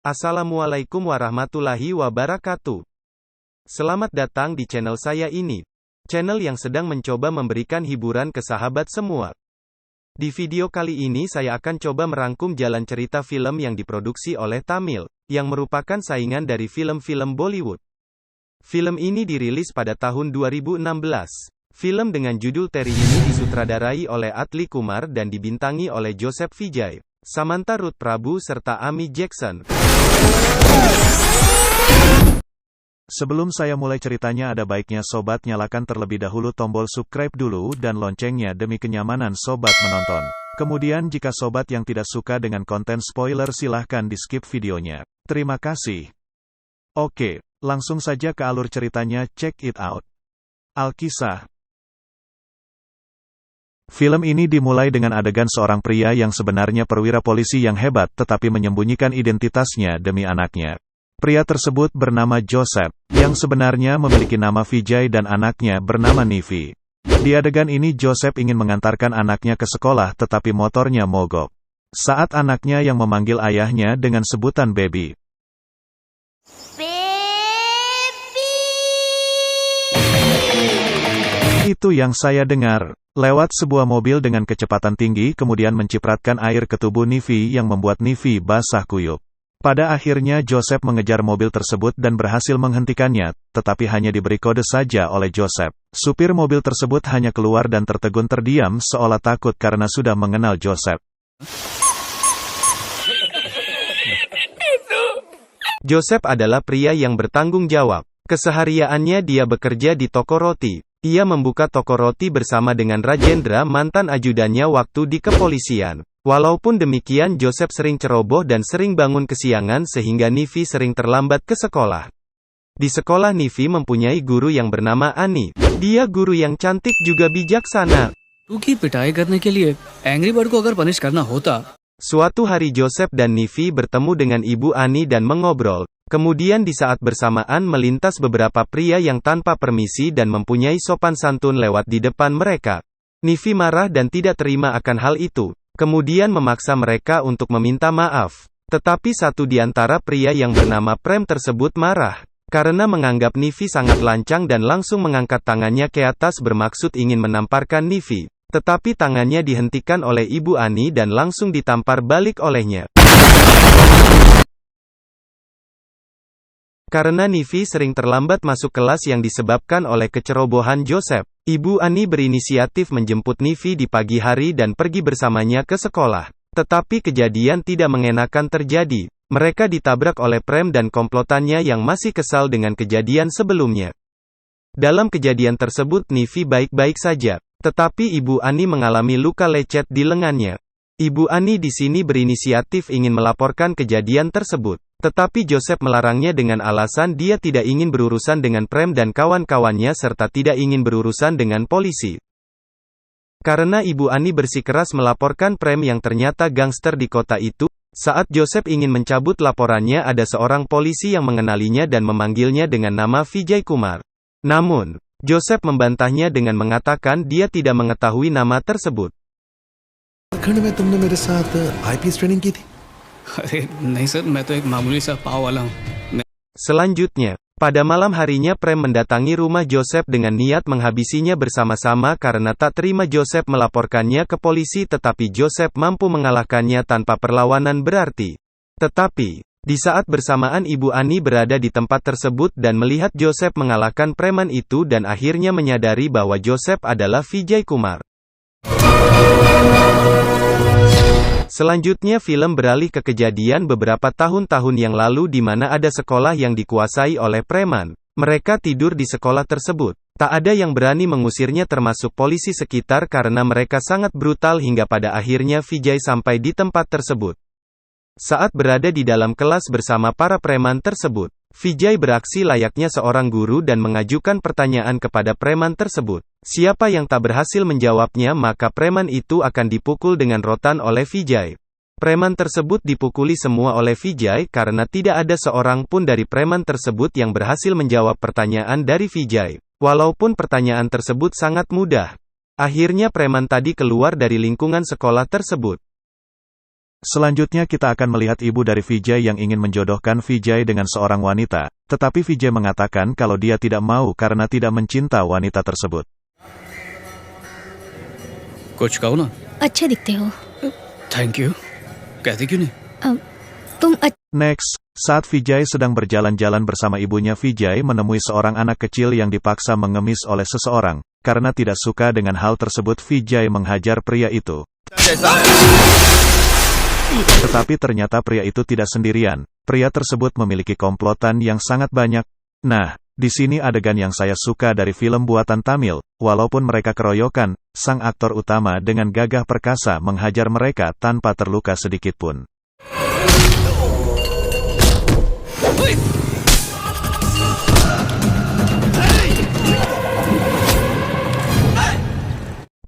Assalamualaikum warahmatullahi wabarakatuh. Selamat datang di channel saya ini. Channel yang sedang mencoba memberikan hiburan ke sahabat semua. Di video kali ini saya akan coba merangkum jalan cerita film yang diproduksi oleh Tamil, yang merupakan saingan dari film-film Bollywood. Film ini dirilis pada tahun 2016. Film dengan judul Terry ini disutradarai oleh Atli Kumar dan dibintangi oleh Joseph Vijay, Samantha Ruth Prabhu serta Amy Jackson. Sebelum saya mulai ceritanya, ada baiknya sobat nyalakan terlebih dahulu tombol subscribe dulu dan loncengnya demi kenyamanan sobat menonton. Kemudian jika sobat yang tidak suka dengan konten spoiler silahkan di skip videonya. Terima kasih. Oke, langsung saja ke alur ceritanya, check it out. Alkisah. Film ini dimulai dengan adegan seorang pria yang sebenarnya perwira polisi yang hebat tetapi menyembunyikan identitasnya demi anaknya. Pria tersebut bernama Joseph, yang sebenarnya memiliki nama Vijay dan anaknya bernama Nivi. Di adegan ini Joseph ingin mengantarkan anaknya ke sekolah tetapi motornya mogok. Saat anaknya yang memanggil ayahnya dengan sebutan baby. Itu yang saya dengar. Lewat sebuah mobil dengan kecepatan tinggi kemudian mencipratkan air ke tubuh Nivi yang membuat Nivi basah kuyup. Pada akhirnya Joseph mengejar mobil tersebut dan berhasil menghentikannya, tetapi hanya diberi kode saja oleh Joseph. Supir mobil tersebut hanya keluar dan tertegun terdiam seolah takut karena sudah mengenal Joseph. Joseph adalah pria yang bertanggung jawab. Kesehariannya dia bekerja di toko roti. Ia membuka toko roti bersama dengan Rajendra, mantan ajudannya waktu di kepolisian. Walaupun demikian Joseph sering ceroboh dan sering bangun kesiangan sehingga Nivi sering terlambat ke sekolah. Di sekolah Nivi mempunyai guru yang bernama Ani. Dia guru yang cantik juga bijaksana. Suatu hari Joseph dan Nivi bertemu dengan Ibu Ani dan mengobrol. Kemudian di saat bersamaan melintas beberapa pria yang tanpa permisi dan mempunyai sopan santun lewat di depan mereka. Nivi marah dan tidak terima akan hal itu. Kemudian memaksa mereka untuk meminta maaf. Tetapi satu di antara pria yang bernama Prem tersebut marah. Karena menganggap Nivi sangat lancang dan langsung mengangkat tangannya ke atas bermaksud ingin menamparkan Nivi. Tetapi tangannya dihentikan oleh Ibu Ani dan langsung ditampar balik olehnya. Karena Nivi sering terlambat masuk kelas yang disebabkan oleh kecerobohan Joseph, Ibu Ani berinisiatif menjemput Nivi di pagi hari dan pergi bersamanya ke sekolah. Tetapi kejadian tidak mengenakan terjadi. Mereka ditabrak oleh Prem dan komplotannya yang masih kesal dengan kejadian sebelumnya. Dalam kejadian tersebut Nivi baik-baik saja, tetapi Ibu Ani mengalami luka lecet di lengannya. Ibu Ani di sini berinisiatif ingin melaporkan kejadian tersebut. Tetapi Joseph melarangnya dengan alasan dia tidak ingin berurusan dengan Prem dan kawan-kawannya serta tidak ingin berurusan dengan polisi. Karena Ibu Ani bersikeras melaporkan Prem yang ternyata gangster di kota itu, saat Joseph ingin mencabut laporannya ada seorang polisi yang mengenalinya dan memanggilnya dengan nama Vijay Kumar. Namun, Joseph membantahnya dengan mengatakan dia tidak mengetahui nama tersebut. Selanjutnya, pada malam harinya Prem mendatangi rumah Joseph dengan niat menghabisinya bersama-sama karena tak terima Joseph melaporkannya ke polisi tetapi Joseph mampu mengalahkannya tanpa perlawanan berarti. Tetapi, di saat bersamaan Ibu Ani berada di tempat tersebut dan melihat Joseph mengalahkan preman itu dan akhirnya menyadari bahwa Joseph adalah Vijay Kumar. Selanjutnya film beralih ke kejadian beberapa tahun-tahun yang lalu di mana ada sekolah yang dikuasai oleh preman. Mereka tidur di sekolah tersebut. Tak ada yang berani mengusirnya termasuk polisi sekitar karena mereka sangat brutal hingga pada akhirnya Vijay sampai di tempat tersebut. Saat berada di dalam kelas bersama para preman tersebut, Vijay beraksi layaknya seorang guru dan mengajukan pertanyaan kepada preman tersebut. Siapa yang tak berhasil menjawabnya maka preman itu akan dipukul dengan rotan oleh Vijay. Preman tersebut dipukuli semua oleh Vijay karena tidak ada seorang pun dari preman tersebut yang berhasil menjawab pertanyaan dari Vijay. Walaupun pertanyaan tersebut sangat mudah. Akhirnya preman tadi keluar dari lingkungan sekolah tersebut. Selanjutnya kita akan melihat ibu dari Vijay yang ingin menjodohkan Vijay dengan seorang wanita, tetapi Vijay mengatakan kalau dia tidak mau karena tidak mencinta wanita tersebut. कुछ कहो ना। अच्छे दिखते हो। Thank you. कहती क्यों नहीं? तुम Next, saat Vijay sedang berjalan-jalan bersama ibunya, Vijay menemui seorang anak kecil yang dipaksa mengemis oleh seseorang. Karena tidak suka dengan hal tersebut, Vijay menghajar pria itu. Tetapi ternyata pria itu tidak sendirian. Pria tersebut memiliki komplotan yang sangat banyak. Nah, di sini adegan yang saya suka dari film buatan Tamil. Walaupun mereka keroyokan, sang aktor utama dengan gagah perkasa menghajar mereka tanpa terluka sedikit pun.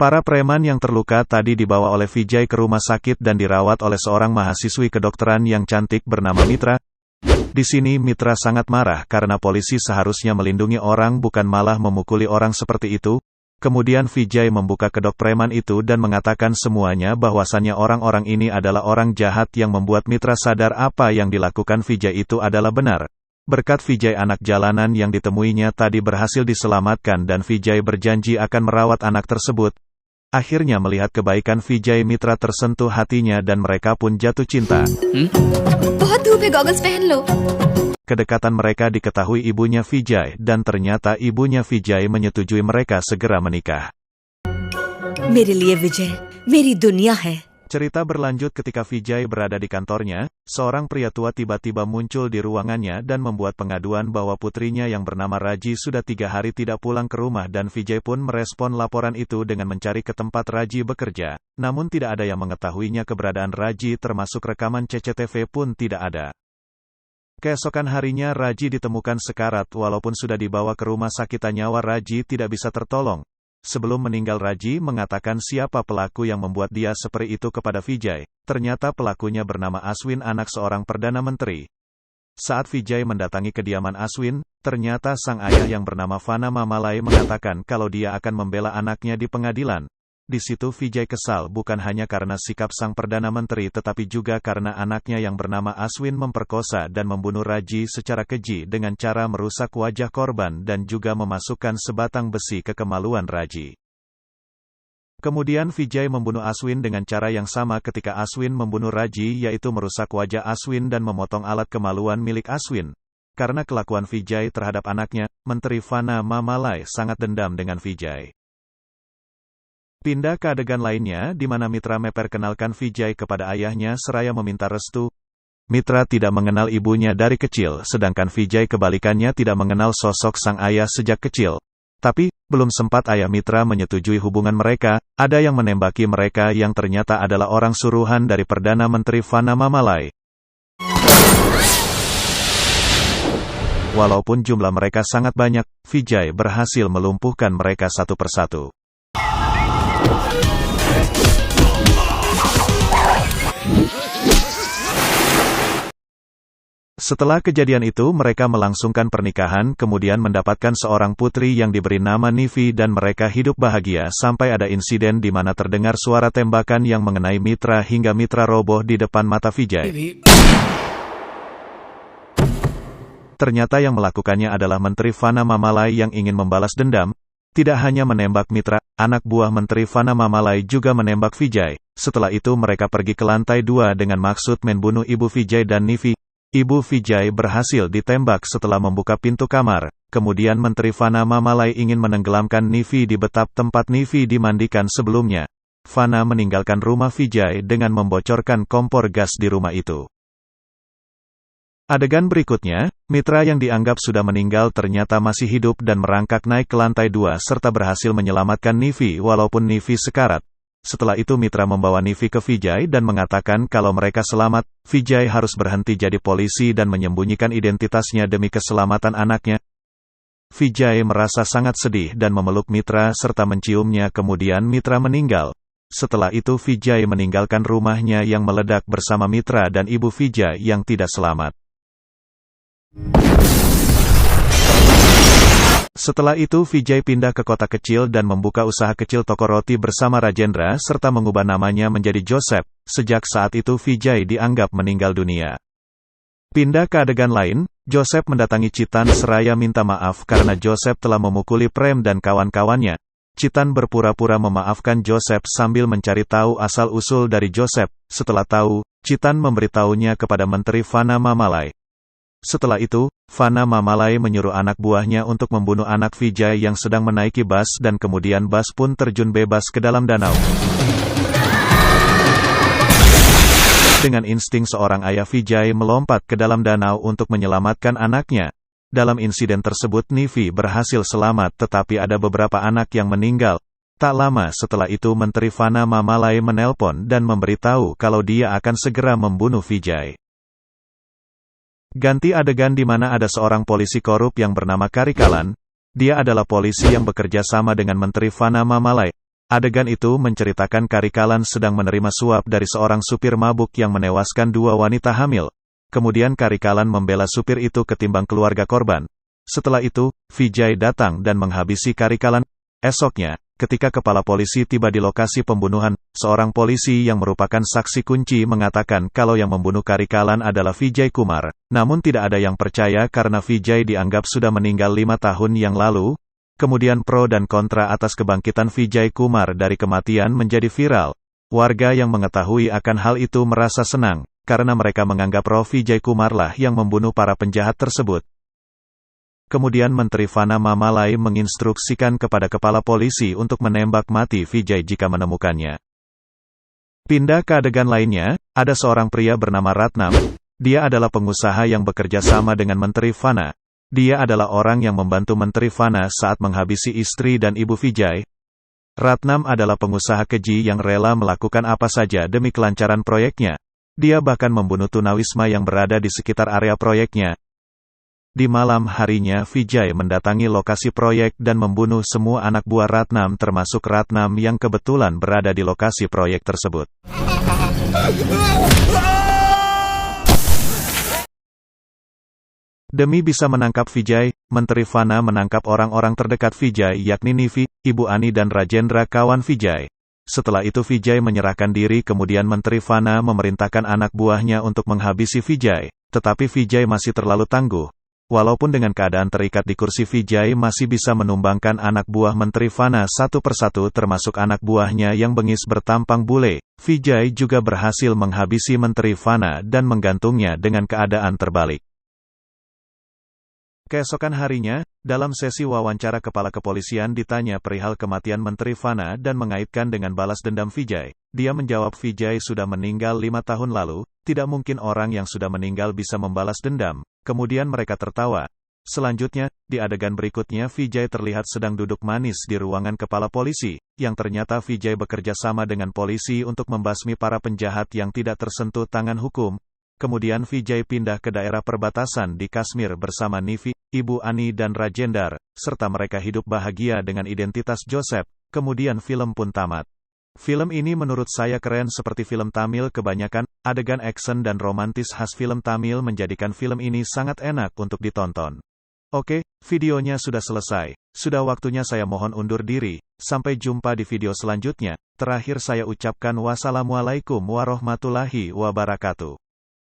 Para preman yang terluka tadi dibawa oleh Vijay ke rumah sakit dan dirawat oleh seorang mahasiswi kedokteran yang cantik bernama Mitra. Di sini Mitra sangat marah karena polisi seharusnya melindungi orang bukan malah memukuli orang seperti itu. Kemudian Vijay membuka kedok preman itu dan mengatakan semuanya bahwasannya orang-orang ini adalah orang jahat yang membuat Mitra sadar apa yang dilakukan Vijay itu adalah benar. Berkat Vijay, anak jalanan yang ditemuinya tadi berhasil diselamatkan dan Vijay berjanji akan merawat anak tersebut. Akhirnya melihat kebaikan Vijay, Mitra tersentuh hatinya dan mereka pun jatuh cinta. बहुत धूप है, गॉगल्स पहन लो। Kedekatan mereka diketahui ibunya Vijay dan ternyata ibunya Vijay menyetujui mereka segera menikah. मेरे लिए विजय मेरी दुनिया है। Cerita berlanjut ketika Vijay berada di kantornya, seorang pria tua tiba-tiba muncul di ruangannya dan membuat pengaduan bahwa putrinya yang bernama Raji sudah 3 hari tidak pulang ke rumah dan Vijay pun merespon laporan itu dengan mencari ke tempat Raji bekerja. Namun tidak ada yang mengetahuinya keberadaan Raji, termasuk rekaman CCTV pun tidak ada. Keesokan harinya Raji ditemukan sekarat walaupun sudah dibawa ke rumah sakit, nyawa Raji tidak bisa tertolong. Sebelum meninggal, Raji mengatakan siapa pelaku yang membuat dia seperti itu kepada Vijay. Ternyata pelakunya bernama Aswin, anak seorang Perdana Menteri. Saat Vijay mendatangi kediaman Aswin, ternyata sang ayah yang bernama Fana Mamalai mengatakan kalau dia akan membela anaknya di pengadilan. Di situ Vijay kesal bukan hanya karena sikap sang Perdana Menteri tetapi juga karena anaknya yang bernama Aswin memperkosa dan membunuh Raji secara keji dengan cara merusak wajah korban dan juga memasukkan sebatang besi ke kemaluan Raji. Kemudian Vijay membunuh Aswin dengan cara yang sama ketika Aswin membunuh Raji, yaitu merusak wajah Aswin dan memotong alat kemaluan milik Aswin. Karena kelakuan Vijay terhadap anaknya, Menteri Fana Mamalai sangat dendam dengan Vijay. Pindah ke adegan lainnya di mana Mitra memperkenalkan Vijay kepada ayahnya seraya meminta restu. Mitra tidak mengenal ibunya dari kecil, sedangkan Vijay kebalikannya tidak mengenal sosok sang ayah sejak kecil. Tapi, belum sempat ayah Mitra menyetujui hubungan mereka, ada yang menembaki mereka yang ternyata adalah orang suruhan dari Perdana Menteri Fana Mamalai. Walaupun jumlah mereka sangat banyak, Vijay berhasil melumpuhkan mereka satu persatu. Setelah kejadian itu mereka melangsungkan pernikahan, kemudian mendapatkan seorang putri yang diberi nama Nivi dan mereka hidup bahagia sampai ada insiden di mana terdengar suara tembakan yang mengenai Mitra hingga Mitra roboh di depan mata Vijay. Ternyata yang melakukannya adalah Menteri Fana Mamalai yang ingin membalas dendam. Tidak hanya menembak Mitra, anak buah Menteri Fana Mamalai juga menembak Vijay. Setelah itu mereka pergi ke lantai 2 dengan maksud membunuh ibu Vijay dan Nivi. Ibu Vijay berhasil ditembak setelah membuka pintu kamar. Kemudian Menteri Fana Mamalai ingin menenggelamkan Nivi di bathtub tempat Nivi dimandikan sebelumnya. Fana meninggalkan rumah Vijay dengan membocorkan kompor gas di rumah itu. Adegan berikutnya, Mitra yang dianggap sudah meninggal ternyata masih hidup dan merangkak naik ke lantai 2 serta berhasil menyelamatkan Nivi walaupun Nivi sekarat. Setelah itu Mitra membawa Nivi ke Vijay dan mengatakan kalau mereka selamat, Vijay harus berhenti jadi polisi dan menyembunyikan identitasnya demi keselamatan anaknya. Vijay merasa sangat sedih dan memeluk Mitra serta menciumnya, kemudian Mitra meninggal. Setelah itu Vijay meninggalkan rumahnya yang meledak bersama Mitra dan ibu Vijay yang tidak selamat. Setelah itu Vijay pindah ke kota kecil dan membuka usaha kecil toko roti bersama Rajendra serta mengubah namanya menjadi Joseph. Sejak saat itu Vijay dianggap meninggal dunia. Pindah ke adegan lain, Joseph mendatangi Chetan seraya minta maaf karena Joseph telah memukuli Prem dan kawan-kawannya. Chetan berpura-pura memaafkan Joseph sambil mencari tahu asal-usul dari Joseph. Setelah tahu, Chetan memberitahunya kepada Menteri Vana Mamalai. Setelah itu, Vana Mamalai menyuruh anak buahnya untuk membunuh anak Vijay yang sedang menaiki bas dan kemudian bas pun terjun bebas ke dalam danau. Dengan insting seorang ayah, Vijay melompat ke dalam danau untuk menyelamatkan anaknya. Dalam insiden tersebut Nivi berhasil selamat tetapi ada beberapa anak yang meninggal. Tak lama setelah itu Menteri Vana Mamalai menelpon dan memberitahu kalau dia akan segera membunuh Vijay. Ganti adegan di mana ada seorang polisi korup yang bernama Karikalan. Dia adalah polisi yang bekerja sama dengan Menteri Vana Mamalai. Adegan itu menceritakan Karikalan sedang menerima suap dari seorang supir mabuk yang menewaskan 2 wanita hamil. Kemudian Karikalan membela supir itu ketimbang keluarga korban. Setelah itu, Vijay datang dan menghabisi Karikalan. Esoknya, ketika kepala polisi tiba di lokasi pembunuhan, seorang polisi yang merupakan saksi kunci mengatakan kalau yang membunuh Karikalan adalah Vijay Kumar. Namun tidak ada yang percaya karena Vijay dianggap sudah meninggal 5 tahun yang lalu. Kemudian pro dan kontra atas kebangkitan Vijay Kumar dari kematian menjadi viral. Warga yang mengetahui akan hal itu merasa senang, karena mereka menganggap roh Vijay Kumar lah yang membunuh para penjahat tersebut. Kemudian Menteri Vana Mamalai menginstruksikan kepada kepala polisi untuk menembak mati Vijay jika menemukannya. Pindah ke adegan lainnya, ada seorang pria bernama Ratnam. Dia adalah pengusaha yang bekerja sama dengan Menteri Vana. Dia adalah orang yang membantu Menteri Vana saat menghabisi istri dan ibu Vijay. Ratnam adalah pengusaha keji yang rela melakukan apa saja demi kelancaran proyeknya. Dia bahkan membunuh tunawisma yang berada di sekitar area proyeknya. Di malam harinya Vijay mendatangi lokasi proyek dan membunuh semua anak buah Ratnam termasuk Ratnam yang kebetulan berada di lokasi proyek tersebut. Demi bisa menangkap Vijay, Menteri Vana menangkap orang-orang terdekat Vijay yakni Nivi, Ibu Ani dan Rajendra kawan Vijay. Setelah itu Vijay menyerahkan diri kemudian Menteri Vana memerintahkan anak buahnya untuk menghabisi Vijay. Tetapi Vijay masih terlalu tangguh. Walaupun dengan keadaan terikat di kursi Vijay masih bisa menumbangkan anak buah Menteri Vana satu persatu termasuk anak buahnya yang bengis bertampang bule. Vijay juga berhasil menghabisi Menteri Vana dan menggantungnya dengan keadaan terbalik. Keesokan harinya, dalam sesi wawancara kepala kepolisian ditanya perihal kematian Menteri Vana dan mengaitkan dengan balas dendam Vijay. Dia menjawab Vijay sudah meninggal 5 tahun lalu, tidak mungkin orang yang sudah meninggal bisa membalas dendam. Kemudian mereka tertawa. Selanjutnya, di adegan berikutnya Vijay terlihat sedang duduk manis di ruangan kepala polisi, yang ternyata Vijay bekerja sama dengan polisi untuk membasmi para penjahat yang tidak tersentuh tangan hukum. Kemudian Vijay pindah ke daerah perbatasan di Kashmir bersama Nivi, Ibu Ani dan Rajendra, serta mereka hidup bahagia dengan identitas Joseph. Kemudian film pun tamat. Film ini menurut saya keren seperti film Tamil kebanyakan, adegan action dan romantis khas film Tamil menjadikan film ini sangat enak untuk ditonton. Oke, videonya sudah selesai. Sudah waktunya saya mohon undur diri. Sampai jumpa di video selanjutnya. Terakhir saya ucapkan wassalamualaikum warahmatullahi wabarakatuh.